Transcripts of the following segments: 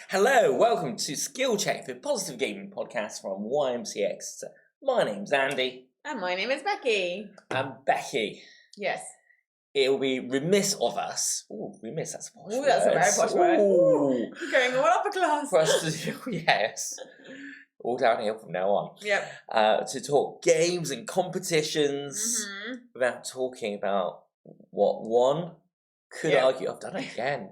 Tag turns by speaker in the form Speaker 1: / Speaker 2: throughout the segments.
Speaker 1: Hello, welcome to Skill Check, the positive gaming podcast from YMCX. My name's Andy.
Speaker 2: And my name is Becky.
Speaker 1: And Becky.
Speaker 2: Yes.
Speaker 1: It will be remiss of us. Ooh, remiss, that's a posh word.
Speaker 2: That's a very posh word.
Speaker 1: Ooh.
Speaker 2: You're going all upper class.
Speaker 1: For us to do, yes. All downhill from now on.
Speaker 2: Yep.
Speaker 1: To talk games and competitions without talking about what one could argue. I've done it again.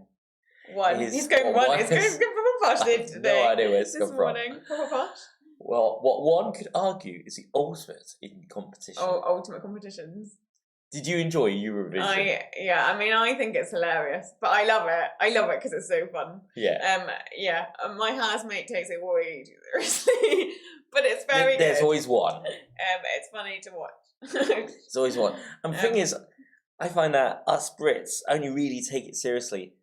Speaker 2: One. He's going one. He's going proper posh today.
Speaker 1: No idea where it's
Speaker 2: this
Speaker 1: come
Speaker 2: morning.
Speaker 1: from.
Speaker 2: Proper posh.
Speaker 1: Well, what one could argue is the ultimate in competition.
Speaker 2: Oh, ultimate competitions.
Speaker 1: Did you enjoy Eurovision?
Speaker 2: I think it's hilarious, but I love it. I love it because it's so fun.
Speaker 1: Yeah.
Speaker 2: My housemate takes it way too seriously, but it's very
Speaker 1: There's
Speaker 2: good.
Speaker 1: always one.
Speaker 2: It's funny to watch.
Speaker 1: There's always one. And the thing is, I find that us Brits only really take it seriously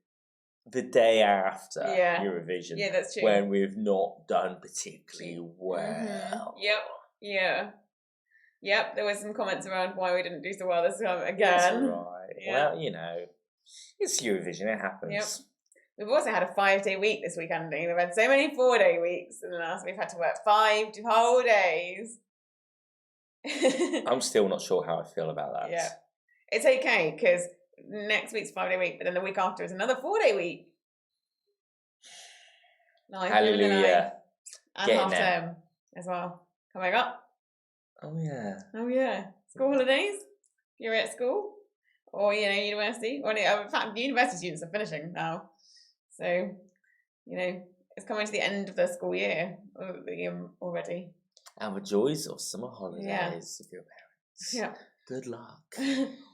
Speaker 1: the day after Eurovision.
Speaker 2: Yeah, that's true.
Speaker 1: When we've not done particularly well.
Speaker 2: Mm-hmm. Yep. Yeah. Yep, there were some comments around why we didn't do so well this time again.
Speaker 1: That's right. Yeah. Well, it's Eurovision, it happens.
Speaker 2: Yep. We've also had a 5-day week this week, Andy. We've had so many 4-day weeks in the last. We've had to work 5 whole days.
Speaker 1: I'm still not sure how I feel about that.
Speaker 2: Yeah. It's okay, because next week's 5-day week, but then the week after is another 4-day week.
Speaker 1: Hallelujah.
Speaker 2: And half term as well. Coming up.
Speaker 1: Oh yeah.
Speaker 2: School holidays. You're at school, or university. Or in fact, university students are finishing now, so it's coming to the end of the school year already.
Speaker 1: And the joys of summer holidays of your parents.
Speaker 2: Yeah.
Speaker 1: Good luck.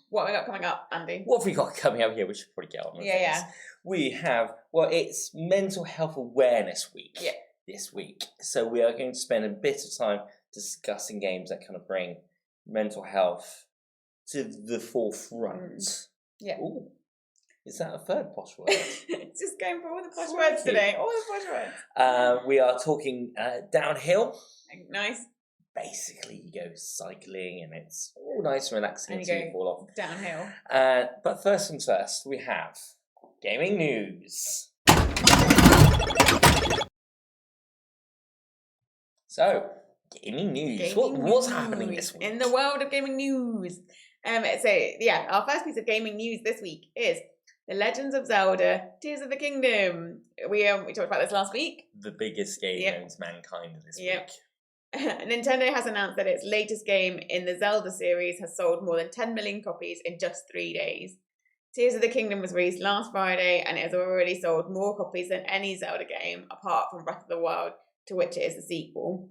Speaker 2: What have we got coming up, Andy?
Speaker 1: What have we got coming up here? We should probably get on with this. We have, it's Mental Health Awareness Week this week. So we are going to spend a bit of time discussing games that kind of bring mental health to the forefront. Yeah. Ooh. Is that a third posh word?
Speaker 2: It's just going for all the posh words today. All the posh words.
Speaker 1: We are talking downhill.
Speaker 2: Nice.
Speaker 1: Basically, you go cycling and it's all nice and relaxing until you fall off.
Speaker 2: Downhill.
Speaker 1: But first things first, we have gaming news. So, gaming news. What's happening this week?
Speaker 2: In the world of gaming news. Our first piece of gaming news this week is The Legends of Zelda Tears of the Kingdom. We talked about this last week.
Speaker 1: The biggest game known to mankind this week.
Speaker 2: Nintendo has announced that its latest game in the Zelda series has sold more than 10 million copies in just 3 days. Tears of the Kingdom was released last Friday and it has already sold more copies than any Zelda game apart from Breath of the Wild, to which it is a sequel.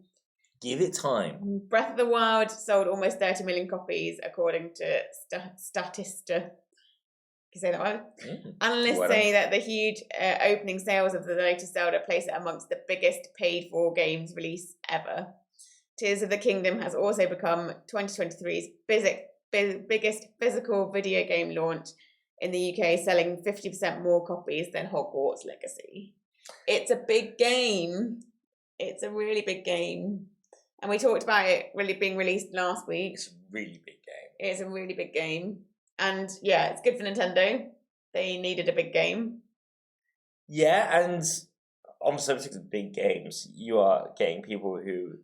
Speaker 1: Give it time.
Speaker 2: Breath of the Wild sold almost 30 million copies according to Statista. Can you say that word? Analysts say that the huge opening sales of the latest Zelda place it amongst the biggest paid-for games release ever. Tears of the Kingdom has also become 2023's biggest physical video game launch in the UK, selling 50% more copies than Hogwarts Legacy. It's a big game. It's a really big game. And we talked about it really being released last week.
Speaker 1: It's a really big game.
Speaker 2: It's a really big game. And it's good for Nintendo. They needed a big game.
Speaker 1: Yeah, and on the subject of big games, you are getting people who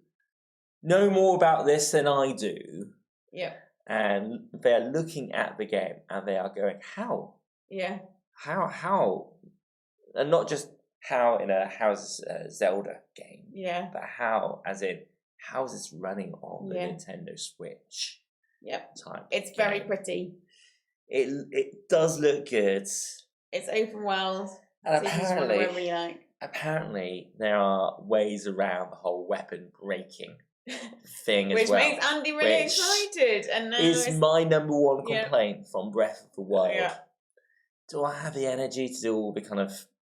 Speaker 1: know more about this than I do.
Speaker 2: Yeah.
Speaker 1: And they're looking at the game and they are going, how?
Speaker 2: Yeah.
Speaker 1: How? And not just how in how's a Zelda game.
Speaker 2: Yeah.
Speaker 1: But how, as in, how is this running on the Nintendo Switch?
Speaker 2: Yep.
Speaker 1: It's
Speaker 2: very pretty.
Speaker 1: It does look good.
Speaker 2: It's open world.
Speaker 1: And
Speaker 2: so
Speaker 1: apparently there are ways around the whole weapon breaking thing as
Speaker 2: which
Speaker 1: well.
Speaker 2: Which makes Andy really excited. And now
Speaker 1: is my number one complaint from Breath of the Wild. Yeah. Do I have the energy to do all the kind of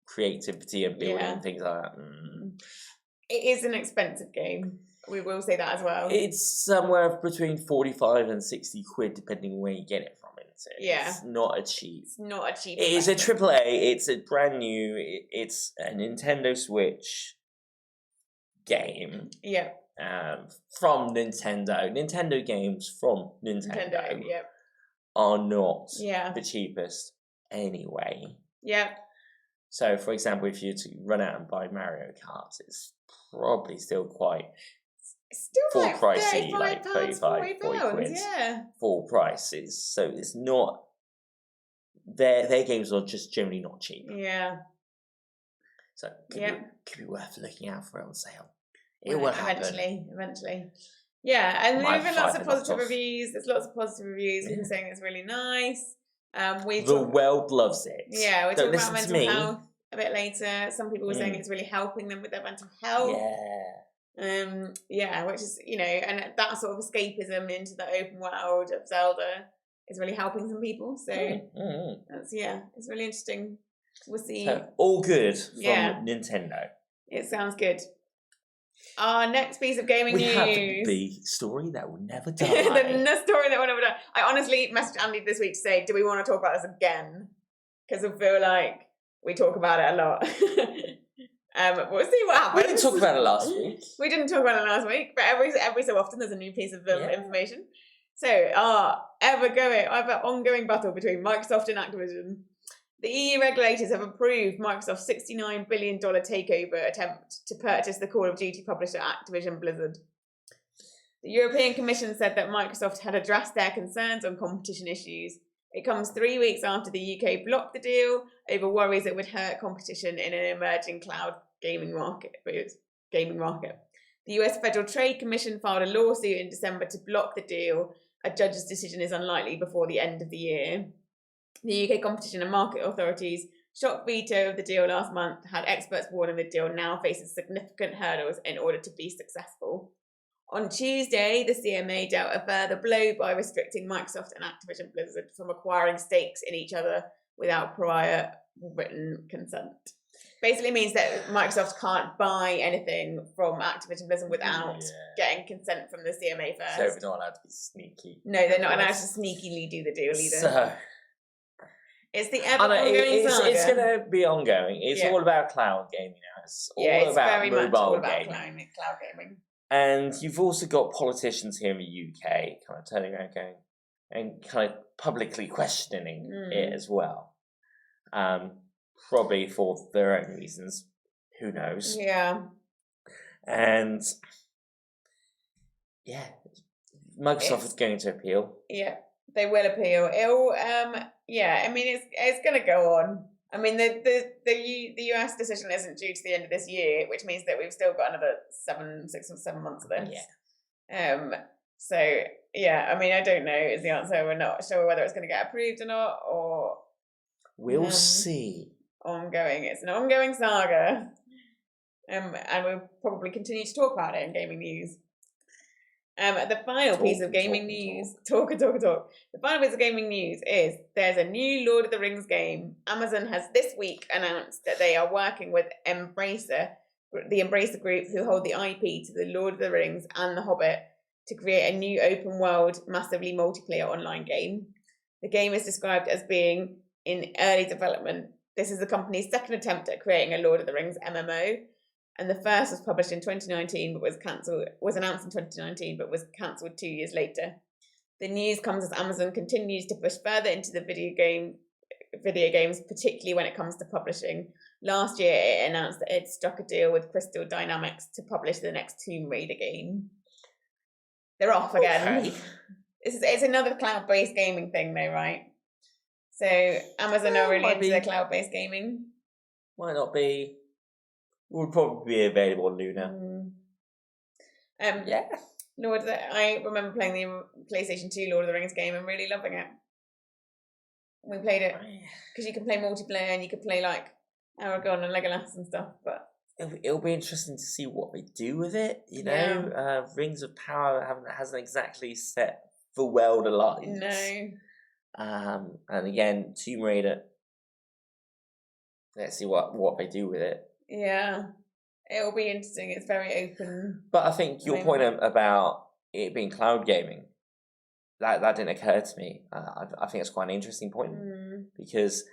Speaker 1: creativity and building and things like that?
Speaker 2: It is an expensive game. We will say that as well.
Speaker 1: It's somewhere between 45 and 60 quid, depending on where you get it from. It's not a cheap.
Speaker 2: It's not a cheap.
Speaker 1: It is a AAA. It's a brand new. It's a Nintendo Switch game.
Speaker 2: Yeah.
Speaker 1: From Nintendo. Nintendo games from Nintendo. Are not the cheapest anyway.
Speaker 2: Yeah.
Speaker 1: So, for example, if you to run out and buy Mario Kart, it's probably still quite
Speaker 2: full
Speaker 1: like pricey,
Speaker 2: like
Speaker 1: 35, 40 quid.
Speaker 2: Yeah.
Speaker 1: Full price. So it's not. Their games are just generally not cheap.
Speaker 2: Yeah.
Speaker 1: So could be worth looking out for it on sale. It will
Speaker 2: happen. Eventually. Yeah, and there's been lots of positive reviews. There's lots of positive reviews. People saying it's really nice.
Speaker 1: The world loves it.
Speaker 2: Yeah, we're talking about mental health a bit later. Some people were saying it's really helping them with their mental health. Yeah. Which is, and that sort of escapism into the open world of Zelda is really helping some people. So it's really interesting. We'll see.
Speaker 1: So, all good from Nintendo.
Speaker 2: It sounds good. Our next piece of gaming news.
Speaker 1: We have the story that will never die.
Speaker 2: the story that will never die. I honestly messaged Andy this week to say, do we want to talk about this again? Because I feel like we talk about it a lot. We'll see what happens.
Speaker 1: We didn't talk about it last week.
Speaker 2: We didn't talk about it last week, but every so often there's a new piece of information. So, our ongoing battle between Microsoft and Activision. The EU regulators have approved Microsoft's $69 billion takeover attempt to purchase the Call of Duty publisher Activision Blizzard. The European Commission said that Microsoft had addressed their concerns on competition issues. It comes 3 weeks after the UK blocked the deal over worries it would hurt competition in an emerging cloud gaming market. The US Federal Trade Commission filed a lawsuit in December to block the deal. A judge's decision is unlikely before the end of the year. The UK Competition and Market Authority's shock veto of the deal last month had experts warning the deal now faces significant hurdles in order to be successful. On Tuesday, the CMA dealt a further blow by restricting Microsoft and Activision Blizzard from acquiring stakes in each other without prior written consent. Basically means that Microsoft can't buy anything from Activision Blizzard without getting consent from the CMA first.
Speaker 1: So they're not allowed to be sneaky.
Speaker 2: No, they're not allowed to sneakily do the deal either.
Speaker 1: So...
Speaker 2: It's the ever-ongoing saga.
Speaker 1: It's going to be ongoing. It's all about cloud gaming now. It's all about
Speaker 2: very
Speaker 1: mobile
Speaker 2: much all about
Speaker 1: gaming.
Speaker 2: Cloud gaming.
Speaker 1: And you've also got politicians here in the UK kind of turning around going and kind of publicly questioning it as well. Probably for their own reasons. Who knows?
Speaker 2: Yeah.
Speaker 1: And Microsoft is going to appeal.
Speaker 2: Yeah, they will appeal. It'll I mean, it's going to go on. I mean, the US decision isn't due to the end of this year, which means that we've still got another 6 or 7 months of this. Yeah. So I mean, I don't know is the answer. We're not sure whether it's going to get approved or not, or
Speaker 1: we'll see.
Speaker 2: Ongoing. It's an ongoing saga. And we'll probably continue to talk about it in gaming news. The final piece of gaming news. Talk. The final piece of gaming news is there's a new Lord of the Rings game. Amazon has this week announced that they are working with Embracer, the Embracer Group, who hold the IP to the Lord of the Rings and The Hobbit, to create a new open world, massively multiplayer online game. The game is described as being in early development. This is the company's second attempt at creating a Lord of the Rings MMO. And the first was published in 2019, but was announced in 2019, but was cancelled 2 years later. The news comes as Amazon continues to push further into the video games, particularly when it comes to publishing. Last year, it announced that it struck a deal with Crystal Dynamics to publish the next Tomb Raider game. They're off again. Okay. It's another cloud-based gaming thing, though, right? So Amazon are really into their cloud-based gaming.
Speaker 1: Might not be. Will probably be available on Luna.
Speaker 2: I remember playing the PlayStation 2 Lord of the Rings game and really loving it. We played it because you can play multiplayer and you could play like Aragorn and Legolas and stuff. But
Speaker 1: it'll be interesting to see what they do with it. You know, Rings of Power hasn't exactly set the world alight.
Speaker 2: No.
Speaker 1: And again, Tomb Raider. Let's see what they do with it.
Speaker 2: Yeah, it'll be interesting. It's very open.
Speaker 1: But I think your point about it being cloud gaming, that didn't occur to me. I think it's quite an interesting point because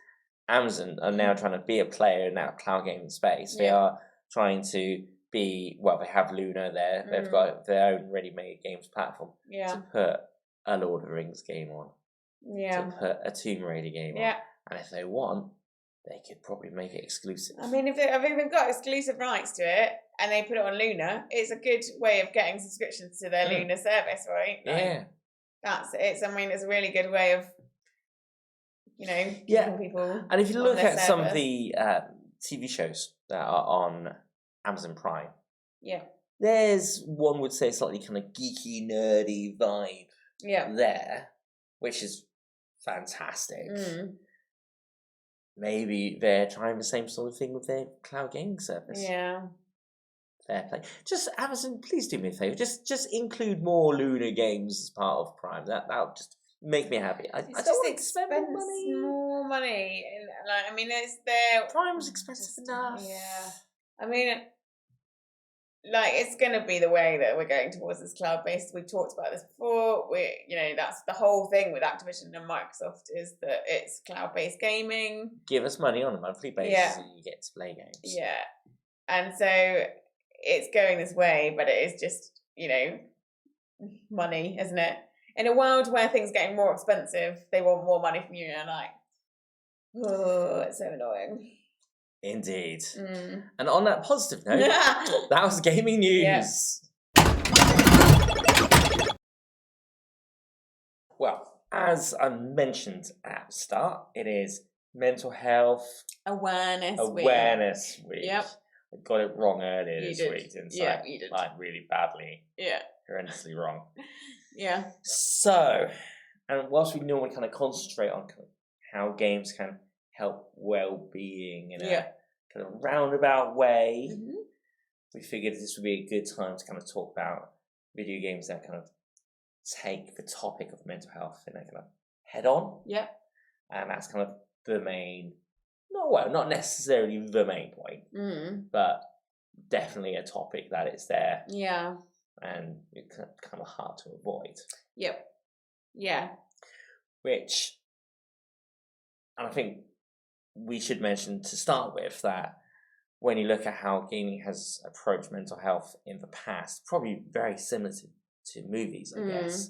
Speaker 1: Amazon are now trying to be a player in that cloud gaming space. They are trying to be, they have Luna there. They've got their own ready-made games platform to put a Lord of the Rings game on. To put a Tomb Raider game on. And if they want, they could probably make it exclusive.
Speaker 2: I mean, if they've got exclusive rights to it and they put it on Luna, it's a good way of getting subscriptions to their Luna service, right?
Speaker 1: Yeah.
Speaker 2: It's a really good way of, keeping people.
Speaker 1: And if you look at some of the TV shows that are on Amazon Prime, there's, one would say, slightly kind of geeky, nerdy vibe there, which is fantastic. Maybe they're trying the same sort of thing with their cloud gaming service.
Speaker 2: Yeah.
Speaker 1: Fair play. Just, Amazon, please do me a favour. Just include more Luna games as part of Prime. That'll just make me happy. I don't want to spend
Speaker 2: more money. It's their...
Speaker 1: Prime's expensive enough.
Speaker 2: Yeah. It's going to be the way that we're going towards this cloud-based. We've talked about this before. That's the whole thing with Activision and Microsoft, is that it's cloud-based gaming.
Speaker 1: Give us money on a monthly basis and you get to play games.
Speaker 2: Yeah. And so it's going this way, but it is just, money, isn't it? In a world where things are getting more expensive, they want more money from you, and it's so annoying.
Speaker 1: Indeed. And on that positive note, that was gaming news. Well, as I mentioned at the start, it is Mental Health
Speaker 2: Awareness Week.
Speaker 1: Yep. I got it wrong earlier this week, didn't I?
Speaker 2: Yeah, you did.
Speaker 1: Really badly.
Speaker 2: Yeah.
Speaker 1: Horrendously wrong.
Speaker 2: Yeah.
Speaker 1: So, and whilst we normally kind of concentrate on kind of how games can help well-being in a kind of roundabout way, we figured this would be a good time to kind of talk about video games that kind of take the topic of mental health in a kind of head-on.
Speaker 2: Yeah.
Speaker 1: And that's kind of the main, not necessarily the main point, but definitely a topic that is there.
Speaker 2: Yeah.
Speaker 1: And it's kind of hard to avoid.
Speaker 2: Yep. Yeah.
Speaker 1: Which, and I think we should mention to start with that when you look at how gaming has approached mental health in the past, probably very similar to movies, I guess,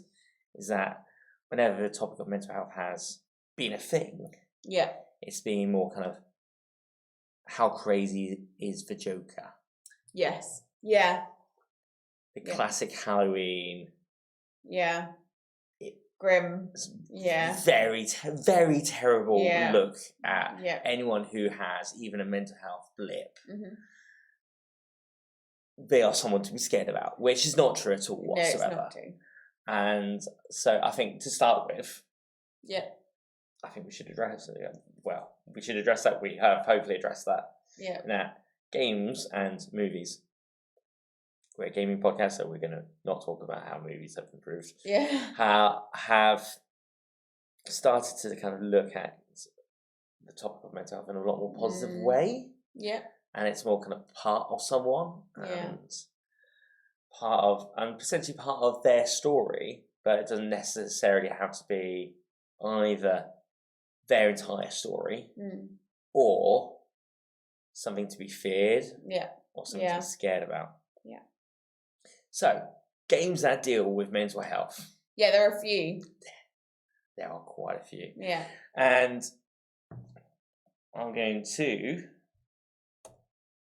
Speaker 1: is that whenever the topic of mental health has been a thing, it's been more kind of how crazy is the Joker?
Speaker 2: Yes. Yeah.
Speaker 1: The classic Halloween.
Speaker 2: Yeah. Grim. Yeah.
Speaker 1: Very, very terrible look at anyone who has even a mental health blip. They are someone to be scared about, which is not true at all whatsoever.
Speaker 2: No, it's not true.
Speaker 1: And so I think to start with,
Speaker 2: I
Speaker 1: think we should address it. Well, we should address that. We have hopefully addressed that.
Speaker 2: Yeah.
Speaker 1: Now, games and movies. We're a gaming podcast, so we're going to not talk about how movies have improved.
Speaker 2: Yeah.
Speaker 1: Have started to kind of look at the topic of mental health in a lot more positive way.
Speaker 2: Yeah.
Speaker 1: And it's more kind of part of someone and potentially part of their story, but it doesn't necessarily have to be either their entire story or something to be feared or something to be scared about.
Speaker 2: Yeah.
Speaker 1: So, games that deal with mental health.
Speaker 2: Yeah, there are a few.
Speaker 1: There are quite a few.
Speaker 2: Yeah.
Speaker 1: And I'm going to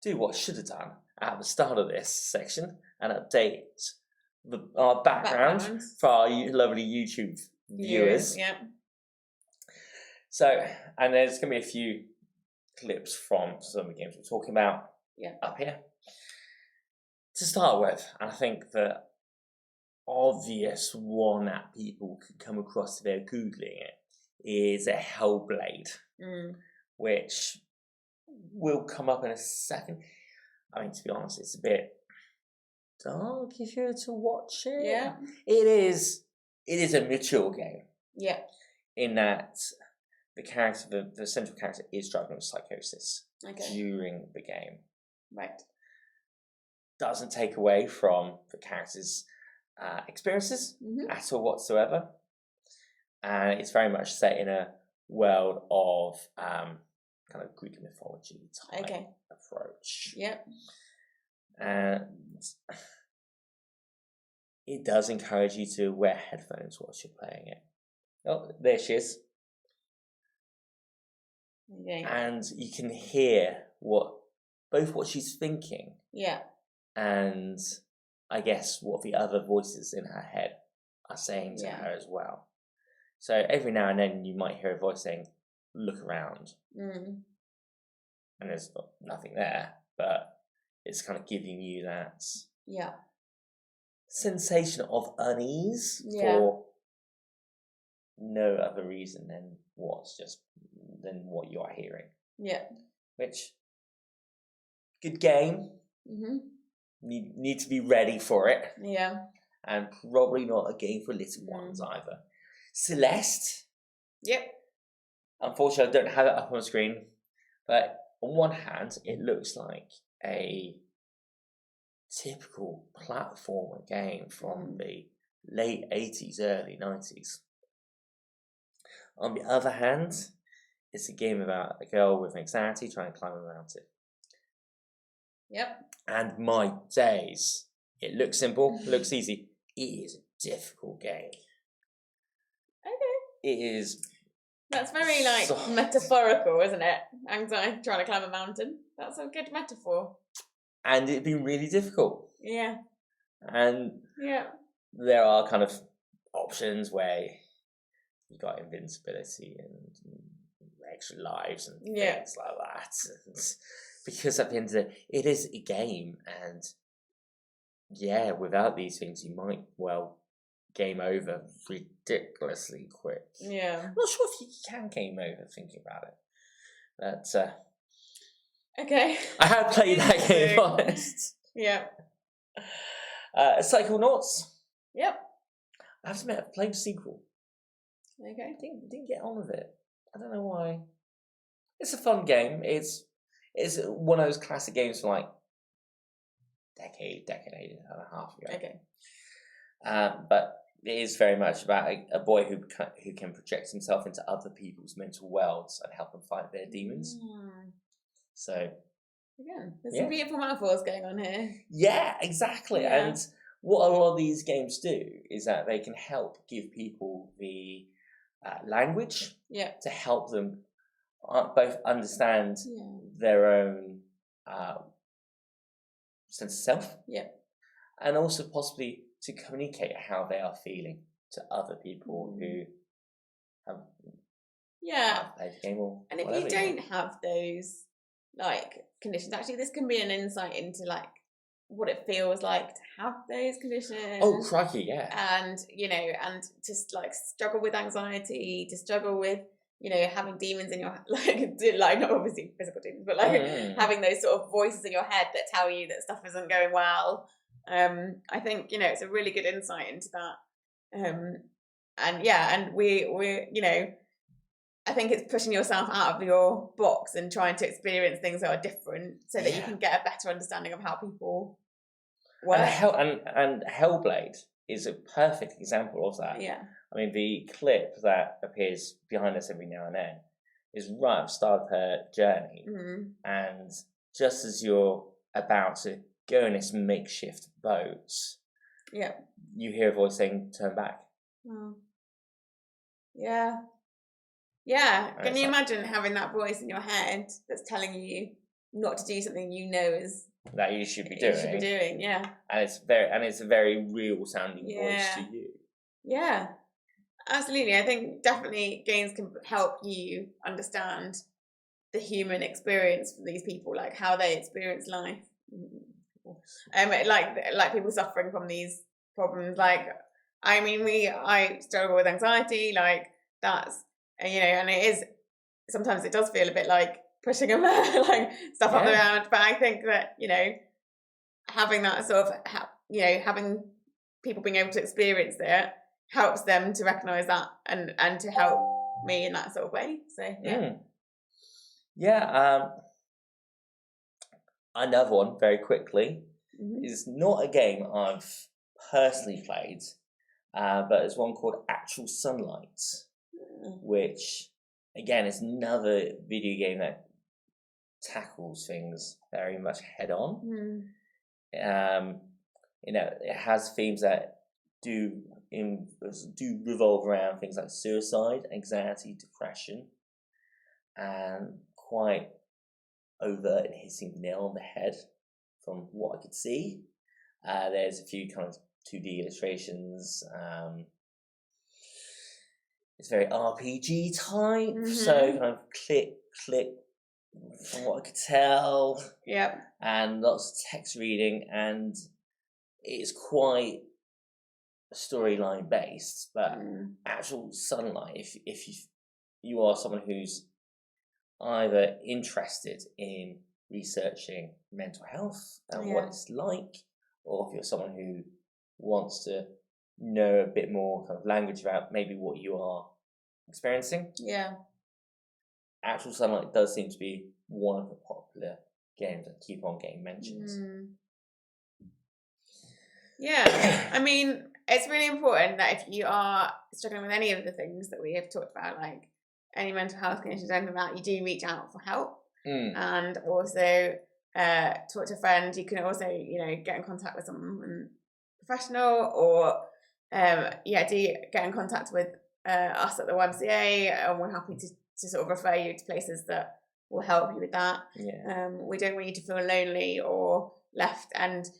Speaker 1: do what I should have done at the start of this section and update our background for our lovely YouTube viewers.
Speaker 2: Yeah.
Speaker 1: So, and there's going to be a few clips from some of the games we're talking about up here. To start with, I think the obvious one that people could come across if they're Googling it is a Hellblade, which will come up in a second. I mean, to be honest, it's a bit dark if you were to watch it.
Speaker 2: Yeah.
Speaker 1: It is a mature game.
Speaker 2: Yeah.
Speaker 1: In that the central character is struggling with psychosis during the game.
Speaker 2: Right.
Speaker 1: Doesn't take away from the character's experiences at all whatsoever. And it's very much set in a world of kind of Greek mythology type approach.
Speaker 2: Yep.
Speaker 1: And it does encourage you to wear headphones whilst you're playing it. Oh, there she is. and you can hear both what she's thinking, and I guess what the other voices in her head are saying to her as well. So every now and then you might hear a voice saying, "Look around," and there's nothing there, but it's kind of giving you that sensation of unease for no other reason than what you are hearing. Which, good game. Need to be ready for it. And probably not a game for little ones either. Celeste. Unfortunately, I don't have it up on the screen, but on one hand, it looks like a typical platformer game from the late 80s, early 90s. On the other hand, it's a game about a girl with anxiety trying to climb a mountain. And my days, it looks simple, looks easy. It is a difficult game. It is.
Speaker 2: That's very metaphorical, isn't it? Anxiety trying to climb a mountain. That's a good metaphor.
Speaker 1: And it'd been really difficult. And there are kind of options where you got invincibility and extra lives and things like that. And because at the end of the day, it is a game, and without these things, you might game over ridiculously quick. I'm not sure if you can game over thinking about it. But I have played that game, honest. Psychonauts. I have to admit, I've played the sequel. Didn't get on with it. I don't know why. It's a fun game. It's one of those classic games from like decade and a half ago. But it is very much about a boy who can project himself into other people's mental worlds and help them fight their demons. So
Speaker 2: there's some beautiful metaphors going on here.
Speaker 1: Yeah, exactly. And what a lot of these games do is that they can help give people the language to help them both understand their own sense of self, and also possibly to communicate how they are feeling to other people who have played the game or
Speaker 2: and if you don't have those conditions, actually this can be an insight into what it feels like to have those conditions.
Speaker 1: Oh, crikey,
Speaker 2: And and to struggle with anxiety, to struggle with having demons in your not obviously physical demons, but having those sort of voices in your head that tell you that stuff isn't going well. I think it's a really good insight into that. And we're I think it's pushing yourself out of your box and trying to experience things that are different so that you can get a better understanding of how people work.
Speaker 1: And Hellblade is a perfect example of that. I mean, the clip that appears behind us every now and then is right at the start of her journey. And just as you're about to go in this makeshift boat, you hear a voice saying, "Turn back."
Speaker 2: Can you imagine having that voice in your head that's telling you not to do something is
Speaker 1: that you should be doing? And it's a very real sounding voice to you.
Speaker 2: Absolutely. I think definitely games can help you understand the human experience for these people, how they experience life. Like people suffering from these problems. I struggle with anxiety. That's and it is sometimes it does feel a bit like pushing a stuff up around. But I think that having that sort of having people being able to experience it helps them to recognise that and to help me in that sort of way. So
Speaker 1: another one very quickly is not a game I've personally played, but it's one called Actual Sunlight, which again is another video game that tackles things very much head on. It has themes that do revolve around things like suicide, anxiety, depression, and quite overt and hitting the nail on the head from what I could see. There's a few kind of 2D illustrations. It's very RPG type, so kind of click, from what I could tell.
Speaker 2: Yep.
Speaker 1: And lots of text reading, and it's quite storyline based, but actual sunlight. If you are someone who's either interested in researching mental health and what it's like, or if you're someone who wants to know a bit more kind of language about maybe what you are experiencing.
Speaker 2: Yeah.
Speaker 1: Actual Sunlight does seem to be one of the popular games that keep on getting mentions.
Speaker 2: Yeah. I mean, it's really important that if you are struggling with any of the things that we have talked about, like any mental health conditions, anything like that, you do reach out for help. And also talk to a friend. You can also, get in contact with someone professional, or do get in contact with us at the YMCA, and we're happy to sort of refer you to places that will help you with that. We don't want you to feel lonely or left. And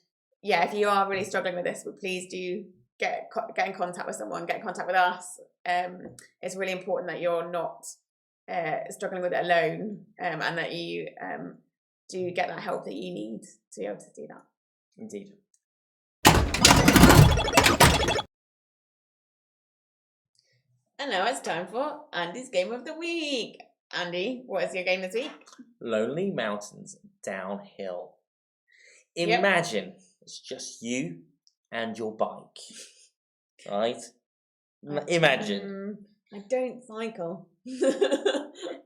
Speaker 2: if you are really struggling with this, please do get in contact with someone, get in contact with us. It's really important that you're not struggling with it alone, and that you do get that help that you need to be able to do that.
Speaker 1: Indeed.
Speaker 2: And now it's time for Andy's Game of the Week. Andy, what is your game this week?
Speaker 1: Lonely Mountains Downhill. Imagine it's just you and your bike, right? Imagine.
Speaker 2: I don't cycle.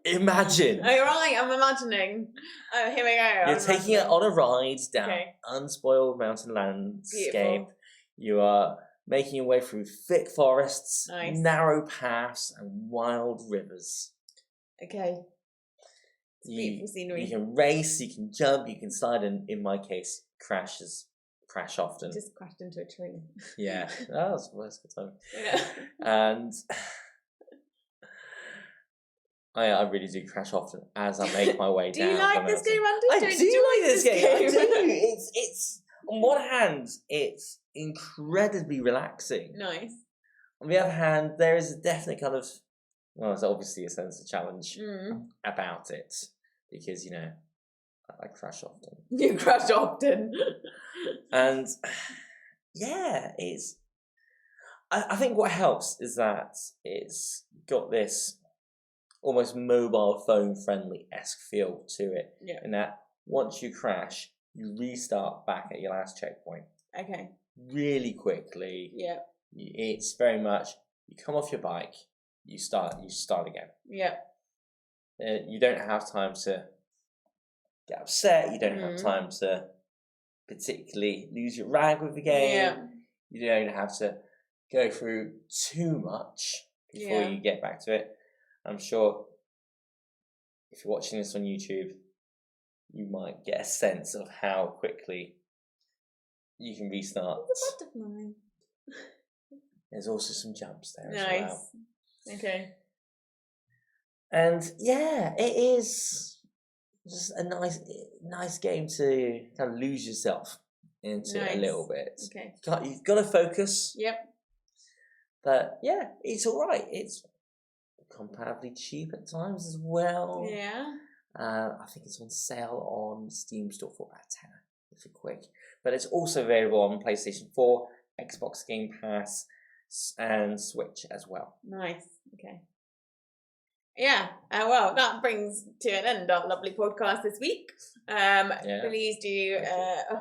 Speaker 1: Imagine.
Speaker 2: Oh, right, I'm imagining. Oh, here we go.
Speaker 1: You're taking it on a ride down unspoiled mountain landscape.
Speaker 2: Beautiful. You
Speaker 1: are making your way through thick forests, narrow paths, and wild rivers.
Speaker 2: Okay. It's beautiful scenery.
Speaker 1: You can race, you can jump, you can slide, and in my case, crash often.
Speaker 2: Just crashed into a tree.
Speaker 1: Yeah, that was a good time.
Speaker 2: Yeah.
Speaker 1: And I really do crash often as I make my way down.
Speaker 2: Do you like this game, Andy?
Speaker 1: I do like this game. I do. It's on one hand, it's incredibly relaxing.
Speaker 2: Nice.
Speaker 1: On the other hand, there is a definite kind of, there's obviously a sense of challenge about it, because, I crash often.
Speaker 2: You crash often.
Speaker 1: And, I think what helps is that it's got this almost mobile phone friendly-esque feel to it.
Speaker 2: Yeah.
Speaker 1: In that once you crash, you restart back at your last checkpoint.
Speaker 2: Okay.
Speaker 1: Really quickly.
Speaker 2: Yeah.
Speaker 1: It's very much, you come off your bike, you start again.
Speaker 2: Yeah.
Speaker 1: You don't have time to get upset. You don't have time to particularly lose your rag with the game.
Speaker 2: Yeah.
Speaker 1: You don't have to go through too much before you get back to it. I'm sure if you're watching this on YouTube, you might get a sense of how quickly you can restart.
Speaker 2: It's a butterfly.
Speaker 1: There's also some jumps there as well.
Speaker 2: Okay.
Speaker 1: And it is just a nice game to kind of lose yourself into a little bit.
Speaker 2: Okay.
Speaker 1: You've got to focus.
Speaker 2: Yep.
Speaker 1: But it's all right. It's comparatively cheap at times as well.
Speaker 2: Yeah.
Speaker 1: I think it's on sale on Steam Store for about £10 if you're quick. But it's also available on PlayStation 4, Xbox Game Pass, and Switch as well.
Speaker 2: Nice. Okay. Yeah. Well, that brings to an end our lovely podcast this week. Please do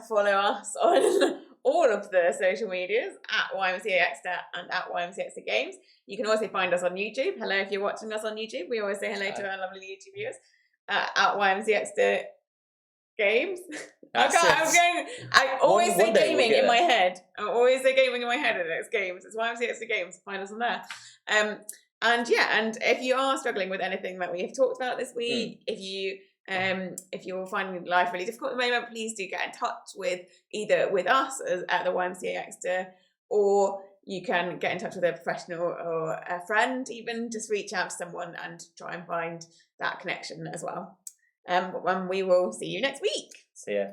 Speaker 2: follow us on all of the social medias at YMCA Exeter and at YMCA Exeter Games. You can also find us on YouTube. Hello, if you're watching us on YouTube. We always say hello to our lovely YouTube viewers at YMCA Exeter Games. I always say gaming in my head. I always say gaming in my head, and it's games. It's YMCA Exeter Games. Find us on there. And if you are struggling with anything that we have talked about this week, if you're finding life really difficult at the moment, please do get in touch with either with us at the YMCA Exeter, or you can get in touch with a professional or a friend, even just reach out to someone and try and find that connection as well. And we will see you next week.
Speaker 1: See ya.